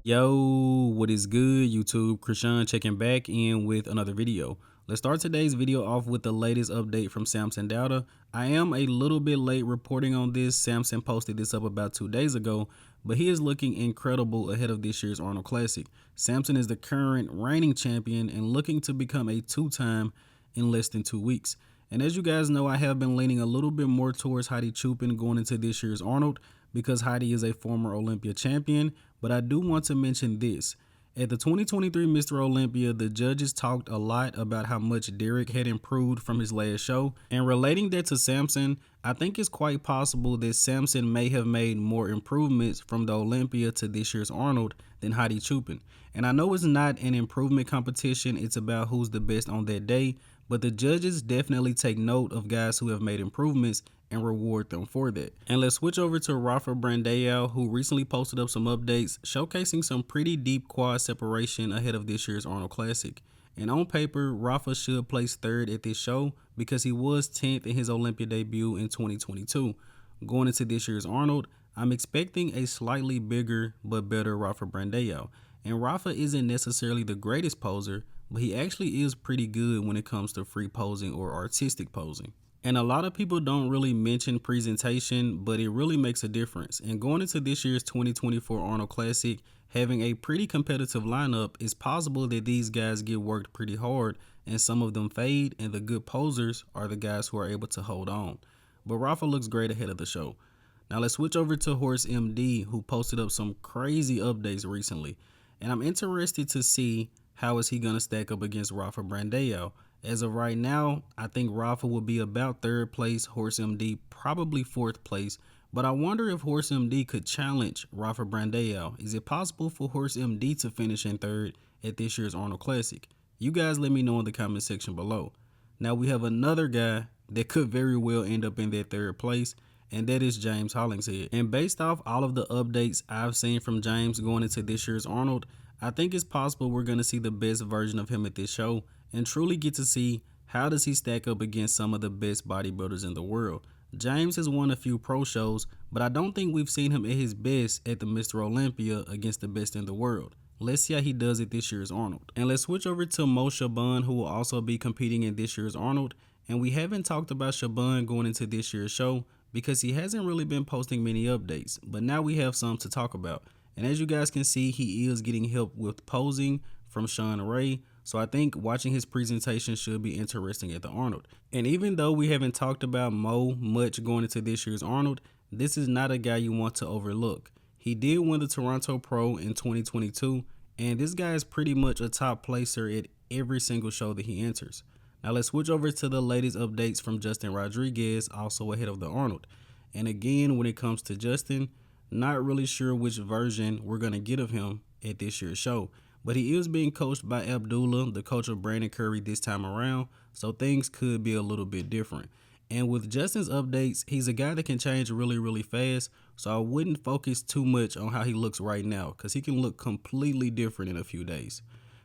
Yo, what is good, YouTube? Krishan checking back in with another video. Let's start today's video off with the latest update from Samson Dauda. I am a little bit late reporting on this. Samson posted this up about 2 days ago, but he is looking incredible ahead of this year's Arnold Classic. Samson is the current reigning champion and looking to become a two-time in less than 2 weeks. And as you guys know, I have been leaning a little bit more towards Heidi Choopan going into this year's Arnold because Heidi is a former Olympia champion. But I do want to mention this. At the 2023 Mr. Olympia, the judges talked a lot about how much Derek had improved from his last show. And relating that to Samson, I think it's quite possible that Samson may have made more improvements from the Olympia to this year's Arnold than Heidi Choopan. And I know it's not an improvement competition, it's about who's the best on that day, but the judges definitely take note of guys who have made improvements and reward them for that. And let's switch over to Rafa Brandão, who recently posted up some updates showcasing some pretty deep quad separation ahead of this year's Arnold Classic. And on paper, Rafa should place third at this show because he was 10th in his Olympia debut in 2022. Going into this year's Arnold, I'm expecting a slightly bigger but better Rafa Brandão. And Rafa isn't necessarily the greatest poser, but he actually is pretty good when it comes to free posing or artistic posing. And a lot of people don't really mention presentation, but it really makes a difference. And going into this year's 2024 Arnold Classic, having a pretty competitive lineup, it's possible that these guys get worked pretty hard and some of them fade, and the good posers are the guys who are able to hold on. But Rafa looks great ahead of the show. Now let's switch over to Horse MD, who posted up some crazy updates recently. And I'm interested to see how is he going to stack up against Rafa Brandao. As of right now, I think Rafa will be about third place, Horse MD probably fourth place, but I wonder if Horse MD could challenge Rafa Brandao. Is it possible for Horse MD to finish in third at this year's Arnold Classic? You guys let me know in the comment section below. Now we have another guy that could very well end up in that third place, and that is James Hollingshead. And based off all of the updates I've seen from James going into this year's Arnold, I think it's possible we're going to see the best version of him at this show and truly get to see how does he stack up against some of the best bodybuilders in the world. James has won a few pro shows, but I don't think we've seen him at his best at the Mr. Olympia against the best in the world. Let's see how he does at this year's Arnold. And let's switch over to Shaaban, who will also be competing in this year's Arnold. And we haven't talked about Shaaban going into this year's show because he hasn't really been posting many updates, but now we have some to talk about. And as you guys can see, he is getting help with posing from Sean Ray. So I think watching his presentation should be interesting at the Arnold. And even though we haven't talked about Mo much going into this year's Arnold, this is not a guy you want to overlook. He did win the Toronto Pro in 2022, and this guy is pretty much a top placer at every single show that he enters. Now let's switch over to the latest updates from Justin Rodriguez, also ahead of the Arnold. And again, when it comes to Justin, not really sure which version we're going to get of him at this year's show. But he is being coached by Abdullah, the coach of Brandon Curry this time around, so things could be a little bit different. And with Justin's updates, he's a guy that can change really fast, so I wouldn't focus too much on how he looks right now because he can look completely different in a few days.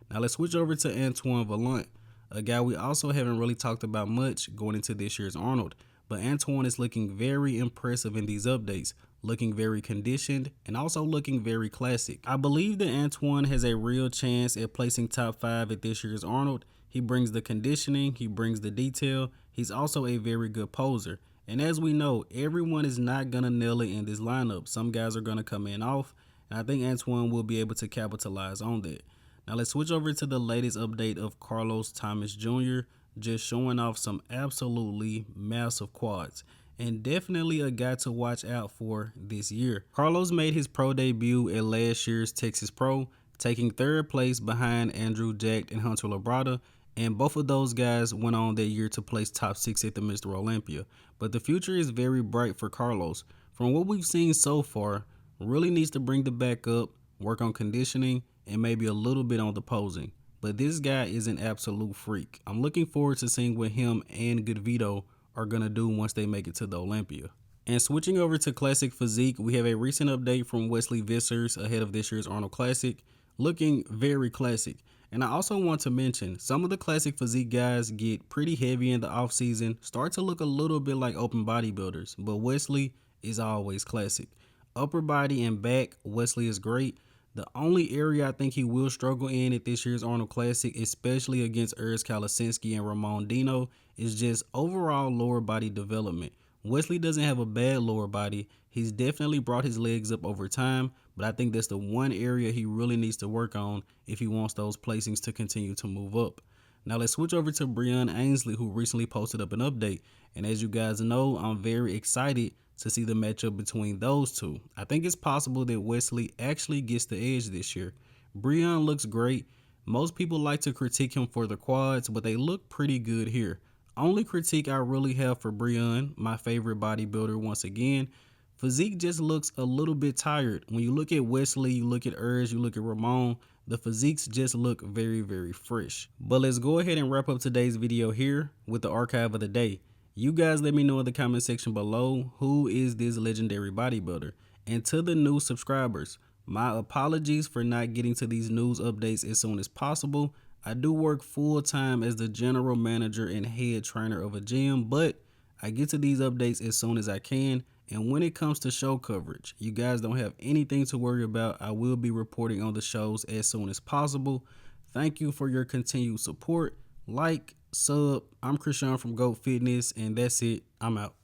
Now let's switch over to Antione Vaillant, a guy we also haven't really talked about much going into this year's Arnold. But Antione is looking very impressive in these updates, looking very conditioned and also looking very classic. I believe that Antione has a real chance at placing top 5 at this year's Arnold. He brings the conditioning, he brings the detail, he's also a very good poser. And as we know, everyone is not going to nail it in this lineup. Some guys are going to come in off, and I think Antione will be able to capitalize on that. Now let's switch over to the latest update of Carlos Thomas Jr., just showing off some absolutely massive quads, and definitely a guy to watch out for this year. Carlos made his pro debut at last year's Texas Pro, taking third place behind Andrew Jack and Hunter Labrada, and both of those guys went on that year to place top 6 at the Mr. Olympia. But the future is very bright for Carlos. From what we've seen so far, really needs to bring the back up, work on conditioning, and maybe a little bit on the posing. But this guy is an absolute freak. I'm looking forward to seeing what him and Good Vito are going to do once they make it to the Olympia. And switching over to Classic Physique, we have a recent update from Wesley Vissers ahead of this year's Arnold Classic, looking very classic. And I also want to mention, some of the Classic Physique guys get pretty heavy in the off season, start to look a little bit like open bodybuilders, but Wesley is always classic. Upper body and back, Wesley is great. The only area I think he will struggle in at this year's Arnold Classic, especially against Urs Kalasinski and Ramon Dino, is just overall lower body development. Wesley doesn't have a bad lower body. He's definitely brought his legs up over time, but I think that's the one area he really needs to work on if he wants those placings to continue to move up. Now let's switch over to Breon Ansley, who recently posted up an update. And as you guys know, I'm very excited to see the matchup between those two. I think it's possible that Wesley actually gets the edge this year. Breon looks great. Most people like to critique him for the quads, but they look pretty good here. Only critique I really have for Breon, my favorite bodybuilder once again, physique just looks a little bit tired. When you look at Wesley, you look at Urs, you look at Ramon, the physiques just look very, very fresh. But let's go ahead and wrap up today's video here with the archive of the day. You guys let me know in the comment section below, who is this legendary bodybuilder? And to the new subscribers, my apologies for not getting to these news updates as soon as possible. I do work full time as the general manager and head trainer of a gym, but I get to these updates as soon as I can. And when it comes to show coverage, you guys don't have anything to worry about. I will be reporting on the shows as soon as possible. Thank you for your continued support. Like, sub. I'm Krishan from GOAT Fitness, and that's it. I'm out.